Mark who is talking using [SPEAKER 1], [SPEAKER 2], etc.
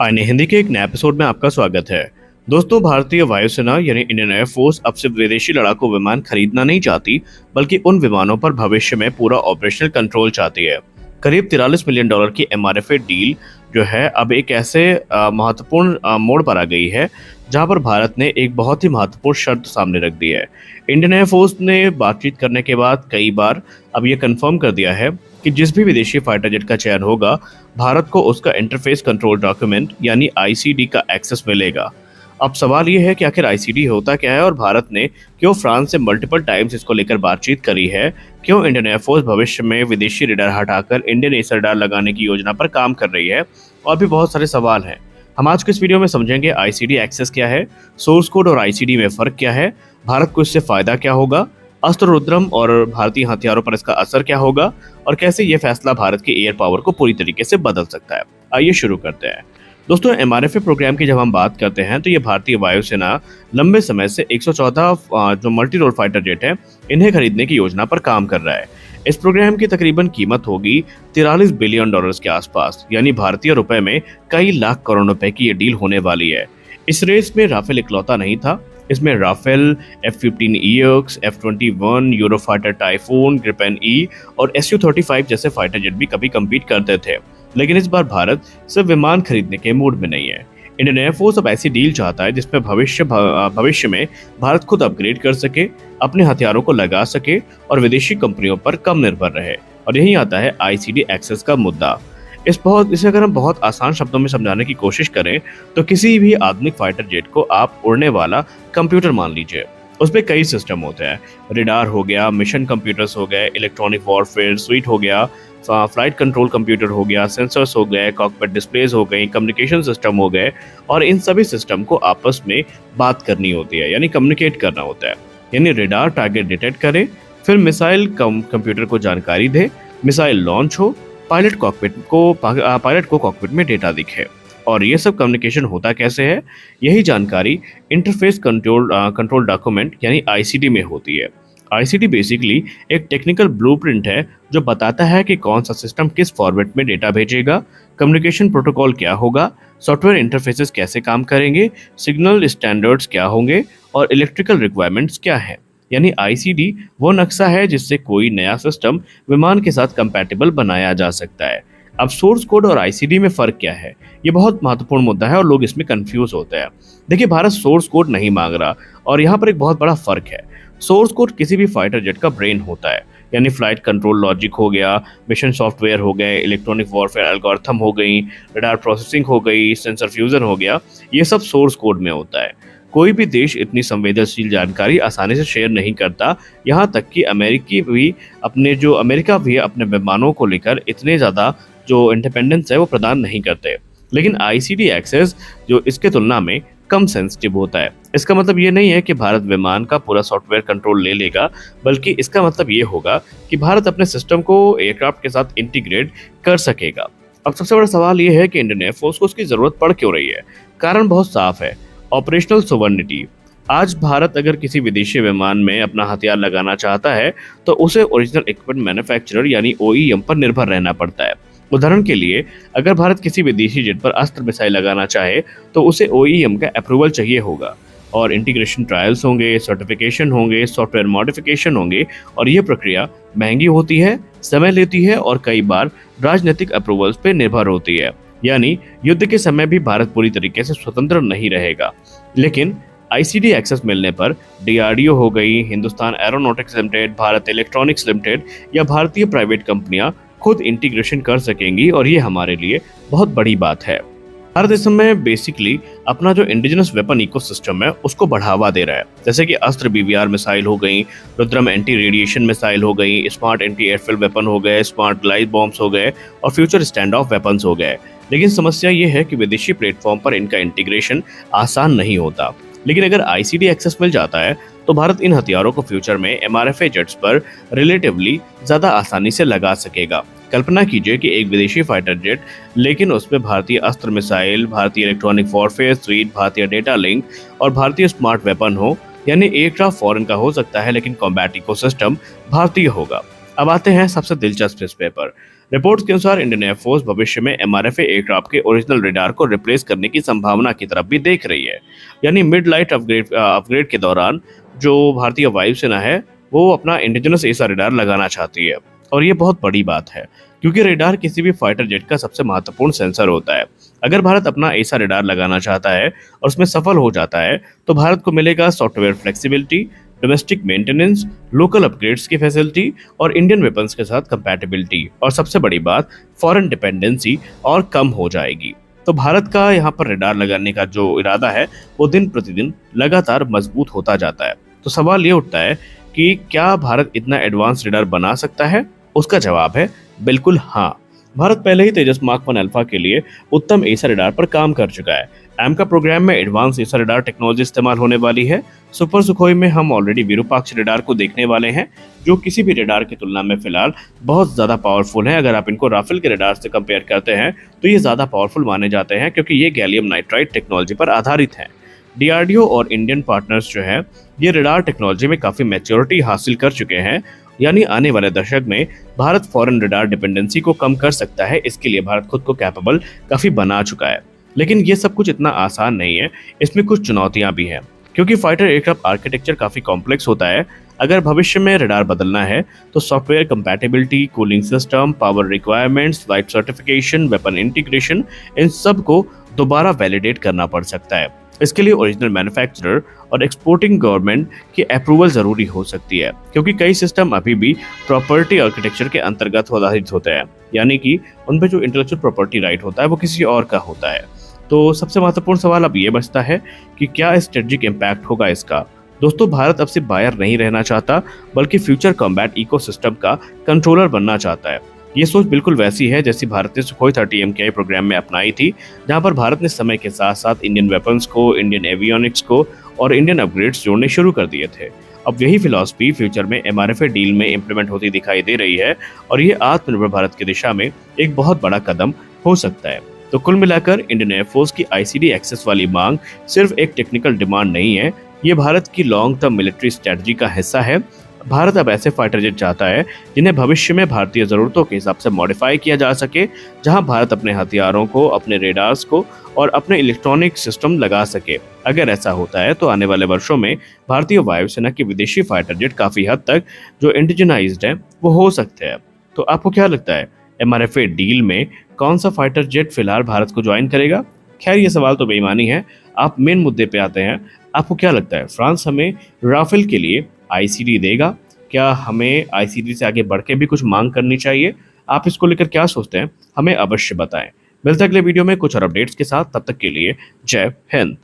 [SPEAKER 1] आईने हिंदी के एक नए एपिसोड में आपका स्वागत है। दोस्तों, भारतीय वायुसेना यानी इंडियन एयरफोर्स अब सिर्फ विदेशी लड़ाकू विमान खरीदना नहीं चाहती, बल्कि उन विमानों पर भविष्य में पूरा ऑपरेशनल कंट्रोल चाहती है। करीब $43 मिलियन की एमआरएफए डील जो है अब एक ऐसे महत्वपूर्ण मोड़ पर आ गई है, जहां पर भारत ने एक बहुत ही महत्वपूर्ण शर्त सामने रख दी है। इंडियन एयरफोर्स ने बातचीत करने के बाद कई बार अब ये कंफर्म कर दिया है कि जिस भी विदेशी फाइटर जेट का चयन होगा, भारत को उसका इंटरफेस कंट्रोल डॉक्यूमेंट यानी आईसीडी का एक्सेस मिलेगा। अब सवाल ये है कि आखिर आईसीडी होता क्या है और भारत ने क्यों फ्रांस से मल्टीपल टाइम्स इसको लेकर बातचीत करी है, क्यों इंडियन एयरफोर्स भविष्य में विदेशी रेडार हटाकर इंडियन एयर रडार लगाने की योजना पर काम कर रही है, और भी बहुत सारे सवाल हैं। हम आज के इस वीडियो में समझेंगे आईसीडी एक्सेस क्या है, सोर्स कोड और आईसीडी में फ़र्क क्या है, भारत को इससे फ़ायदा क्या होगा, अस्त्र रुद्रम और भारतीय हथियारों पर इसका असर क्या होगा, और कैसे ये फैसला भारत की एयर पावर को पूरी तरीके से बदल सकता है। आइए शुरू करते हैं। दोस्तों, एमआरएफए प्रोग्राम की जब हम बात करते हैं तो ये भारतीय वायुसेना लंबे समय से 114 जो मल्टी रोल फाइटर जेट है, इन्हें खरीदने की योजना पर काम कर रहा है। इस प्रोग्राम की तकरीबन कीमत होगी $43 बिलियन के आसपास, यानी भारतीय रुपए में कई लाख करोड़ रुपए की ये डील होने वाली है। इस रेस में राफेल इकलौता नहीं था। इसमें Rafale, F-15EX, F-21, Eurofighter Typhoon, Gripen E और Su-35 जैसे फाइटर जेट भी कभी कम्पीट करते थे। लेकिन इस बार भारत सिर्फ विमान खरीदने के मूड में नहीं है। इंडियन एयरफोर्स अब ऐसी डील चाहता है जिसमें भविष्य में भारत खुद अपग्रेड कर सके, अपने हथियारों को लगा सके और विदेशी कंपनियों पर कम निर्भर रहे। और यही आता है आईसीडी एक्सेस का मुद्दा। इसे अगर हम बहुत आसान शब्दों में समझाने की कोशिश करें तो किसी भी आधुनिक फाइटर जेट को आप उड़ने वाला कंप्यूटर मान लीजिए। उसमें कई सिस्टम होते हैं। रेडार हो गया, मिशन कंप्यूटर्स हो गए, इलेक्ट्रॉनिक वॉरफेयर स्वीट हो गया, फ्लाइट कंट्रोल कंप्यूटर हो गया, सेंसर्स हो गए, कॉकपिट डिस्प्लेस हो गई, कम्युनिकेशन सिस्टम हो गए, और इन सभी सिस्टम को आपस में बात करनी होती है, यानी कम्युनिकेट करना होता है। यानी रेडार टारगेट डिटेक्ट करे, फिर मिसाइल कंप्यूटर को जानकारी दे, मिसाइल लॉन्च हो, पायलट को कॉकपिट में डेटा दिखे। और ये सब कम्युनिकेशन होता कैसे है? यही जानकारी इंटरफेस कंट्रोल डॉक्यूमेंट यानी आईसीडी में होती है। आईसीडी बेसिकली एक टेक्निकल ब्लूप्रिंट है जो बताता है कि कौन सा सिस्टम किस फॉर्मेट में डेटा भेजेगा, कम्युनिकेशन प्रोटोकॉल क्या होगा, सॉफ्टवेयर इंटरफेसेस कैसे काम करेंगे, सिग्नल स्टैंडर्ड्स क्या होंगे और इलेक्ट्रिकल रिक्वायरमेंट्स क्या है। यानी आईसीडी वो नक्शा है जिससे कोई नया सिस्टम विमान के साथ कंपैटिबल बनाया जा सकता है। अब सोर्स कोड और आईसीडी में फ़र्क क्या है? ये बहुत महत्वपूर्ण मुद्दा है और लोग इसमें कंफ्यूज होते हैं। देखिए, भारत सोर्स कोड नहीं मांग रहा, और यहाँ पर एक बहुत बड़ा फ़र्क है। सोर्स कोड किसी भी फाइटर जेट का ब्रेन होता है, यानी फ्लाइट कंट्रोल लॉजिक हो गया, मिशन सॉफ्टवेयर हो गए, इलेक्ट्रॉनिक वॉरफेयर एल्गोरिथम हो गई, रडार प्रोसेसिंग हो गई, सेंसर फ्यूजन हो गया। ये सब सोर्स कोड में होता है। कोई भी देश इतनी संवेदनशील जानकारी आसानी से शेयर नहीं करता, यहाँ तक कि अमेरिका भी अपने विमानों को लेकर इतने ज़्यादा जो इंडिपेंडेंस है वो प्रदान नहीं करते। लेकिन आईसीडी एक्सेस जो इसके तुलना में कम सेंसिटिव होता है। इसका मतलब ये नहीं है कि भारत विमान का पूरा सॉफ्टवेयर कंट्रोल ले लेगा, बल्कि इसका मतलब ये होगा कि भारत अपने सिस्टम को एयरक्राफ्ट के साथ इंटीग्रेट कर सकेगा। अब सबसे बड़ा सवाल ये है कि इंडियन एयरफोर्स को उसकी ज़रूरत पड़ क्यों रही है? कारण बहुत साफ है, ऑपरेशनल सोवर्निटी। आज भारत अगर किसी विदेशी विमान में अपना हथियार लगाना चाहता है तो उसे ओरिजिनल इक्विपमेंट मैन्युफैक्चरर यानी ओईएम पर निर्भर रहना पड़ता है। उदाहरण के लिए, अगर भारत किसी विदेशी जेट पर अस्त्र मिसाइल लगाना चाहे तो उसे ओईएम का अप्रूवल चाहिए होगा, और इंटीग्रेशन ट्रायल्स होंगे, सर्टिफिकेशन होंगे, सॉफ्टवेयर मॉडिफिकेशन होंगे, और ये प्रक्रिया महंगी होती है, समय लेती है और कई बार राजनीतिक अप्रूवल्स पर निर्भर होती है। यानी युद्ध के समय भी भारत पूरी तरीके से स्वतंत्र नहीं रहेगा। लेकिन आईसीडी एक्सेस मिलने पर डीआरडीओ हो गई, Hindustan aeronautics limited, Bharat electronics limited या भारतीय प्राइवेट कंपनियां खुद इंटीग्रेशन कर सकेंगी, और ये हमारे लिए बहुत बड़ी बात है। भारत इस समय बेसिकली अपना जो इंडिजिनस वेपन इकोसिस्टम है उसको बढ़ावा दे रहा है, जैसे कि अस्त्र बीवीआर मिसाइल हो गई, रुद्रम एंटी रेडिएशन मिसाइल हो गई, स्मार्ट एंटी एयरफील्ड वेपन हो गए, स्मार्ट ग्लाइड बॉम्ब्स हो गए और फ्यूचर स्टैंड ऑफ वेपन्स हो गए। लेकिन समस्या ये है कि विदेशी प्लेटफॉर्म पर इनका इंटीग्रेशन आसान नहीं होता। लेकिन अगर आईसीडी एक्सेस मिल जाता है तो भारत इन हथियारों को फ्यूचर में एमआरएफए जेट्स पर रिलेटिवली ज़्यादा आसानी से लगा सकेगा। कल्पना कीजिए कि एक विदेशी फाइटर जेट, लेकिन उसमें भारतीय अस्त्र मिसाइल, भारतीय इलेक्ट्रॉनिक वॉरफेयर स्वीट, भारतीय डेटा लिंक और भारतीय स्मार्ट वेपन हो। यानी एयरक्राफ्ट फॉरेन का हो सकता है लेकिन कॉम्बैट इकोसिस्टम भारतीय होगा। अब आते हैं सबसे दिलचस्प हिस्से पर। रिपोर्ट्स के अनुसार इंडियन एयरफोर्स भविष्य में एमआरएफए एयरक्राफ्ट के ओरिजिनल रडार को रिप्लेस करने की संभावना की तरफ भी देख रही है। यानी मिड लाइट अपग्रेड के दौरान जो भारतीय वायुसेना है वो अपना इंडिजिनस एसा रडार लगाना चाहती है। और ये बहुत बड़ी बात है क्योंकि रडार किसी भी फाइटर जेट का सबसे महत्वपूर्ण सेंसर होता है। अगर भारत अपना ऐसा रडार लगाना चाहता है और उसमें सफल हो जाता है तो भारत को मिलेगा software flexibility, domestic maintenance, local upgrades की फैसिलिटी और इंडियन वेपन्स के साथ कंपैटिबिलिटी, और सबसे बड़ी बात फॉरेन डिपेंडेंसी और कम हो जाएगी। तो भारत का यहाँ पर रडार लगाने का जो इरादा है वो दिन प्रतिदिन लगातार मजबूत होता जाता है। तो सवाल ये उठता है कि क्या भारत इतना एडवांस रडार बना सकता है? उसका जवाब है बिल्कुल हाँ। भारत पहले ही तेजस मार्क 1 अल्फा के लिए उत्तम एसा रडार पर काम कर चुका है। एमका प्रोग्राम में एडवांस एसा रडार टेक्नोलॉजी इस्तेमाल होने वाली है। सुपर सुखोई में हम ऑलरेडी विरूपाक्ष रडार को देखने वाले हैं जो किसी भी रडार की तुलना में फिलहाल बहुत ज्यादा पावरफुल है। अगर आप इनको राफेल के रडार से कंपेयर करते हैं तो ये ज्यादा पावरफुल माने जाते हैं क्योंकि ये गैलियम नाइट्राइड टेक्नोलॉजी पर आधारित है। डीआरडीओ और इंडियन पार्टनर्स जो है ये रडार टेक्नोलॉजी में काफी मैच्योरिटी हासिल कर चुके हैं। यानी आने वाले दशक में भारत फॉरेन रडार डिपेंडेंसी को कम कर सकता है। इसके लिए भारत खुद को कैपेबल काफी बना चुका है। लेकिन ये सब कुछ इतना आसान नहीं है, इसमें कुछ चुनौतियां भी हैं क्योंकि फाइटर एयरक्राफ्ट आर्किटेक्चर काफी कॉम्प्लेक्स होता है। अगर भविष्य में रडार बदलना है तो software compatibility, cooling system, power requirements, flight certification, weapon integration, इन सब को दोबारा वैलिडेट करना पड़ सकता है। इसके लिए ओरिजिनल मैन्युफैक्चरर और एक्सपोर्टिंग गवर्नमेंट की अप्रूवल जरूरी हो सकती है क्योंकि कई सिस्टम अभी भी प्रॉपर्टी आर्किटेक्चर के अंतर्गत आधारित होते हैं। यानी कि उन पे जो इंटेलेक्चुअल प्रॉपर्टी राइट होता है वो किसी और का होता है। तो सबसे महत्वपूर्ण सवाल अब ये बचता है कि क्या स्ट्रेटेजिक इम्पैक्ट होगा इसका। दोस्तों, भारत अब सिर्फ बायर नहीं रहना चाहता बल्कि फ्यूचर कॉम्बैट इकोसिस्टम का कंट्रोलर बनना चाहता है। ये सोच बिल्कुल वैसी है जैसी भारत ने सुखोई 30 MKI प्रोग्राम में अपनाई थी, जहां पर भारत ने समय के साथ साथ इंडियन वेपन्स को, इंडियन एवियोनिक्स को और इंडियन अपग्रेड्स जोड़ने शुरू कर दिए थे। अब यही फिलॉसफी फ्यूचर में एमआरएफए डील में इम्प्लीमेंट होती दिखाई दे रही है और ये आत्मनिर्भर भारत की दिशा में एक बहुत बड़ा कदम हो सकता है। तो कुल मिलाकर इंडियन एयरफोर्स की आईसीडी एक्सेस वाली मांग सिर्फ एक टेक्निकल डिमांड नहीं है, ये भारत की लॉन्ग टर्म मिलिट्री स्ट्रेटजी का हिस्सा है। भारत अब ऐसे फाइटर जेट चाहता है जिन्हें भविष्य में भारतीय जरूरतों के हिसाब से मॉडिफाई किया जा सके, जहां भारत अपने हथियारों को, अपने रेडार्स को और अपने इलेक्ट्रॉनिक सिस्टम लगा सके। अगर ऐसा होता है तो आने वाले वर्षों में भारतीय वायुसेना के विदेशी फाइटर जेट काफी हद तक जो इंडिजनाइज्ड है वो हो सकते हैं। तो आपको क्या लगता है, एमआरएफए डील में कौन सा फाइटर जेट फिलहाल भारत को ज्वाइन करेगा? खैर, ये सवाल तो बेईमानी है। आप मेन मुद्दे पे आते हैं। आपको क्या लगता है, फ्रांस हमें राफेल के लिए आईसीडी देगा? क्या हमें आईसीडी से आगे बढ़ के भी कुछ मांग करनी चाहिए? आप इसको लेकर क्या सोचते हैं, हमें अवश्य बताएं। मिलते हैं अगले वीडियो में कुछ और अपडेट्स के साथ। तब तक के लिए जय हिंद।